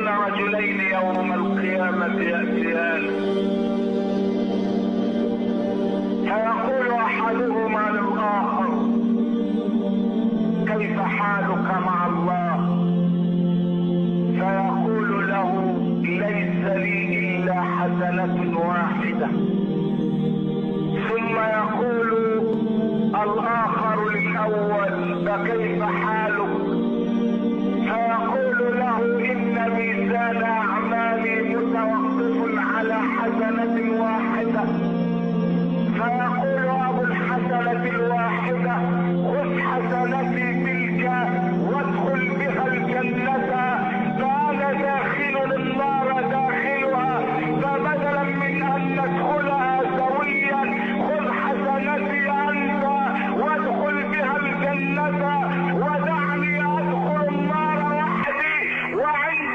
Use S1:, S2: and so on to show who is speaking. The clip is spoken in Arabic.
S1: إن رجلين يوم القيامة يأتيان فيقول أحدهما للآخر: كيف حالك مع الله؟ فيقول له: ليس لي إلا حسنة واحدة. ثم يقول الآخر للأول: فكيف حالك؟ فيقول له: إن ميزان أعمالي متوقف على حسنة واحدة. فيقول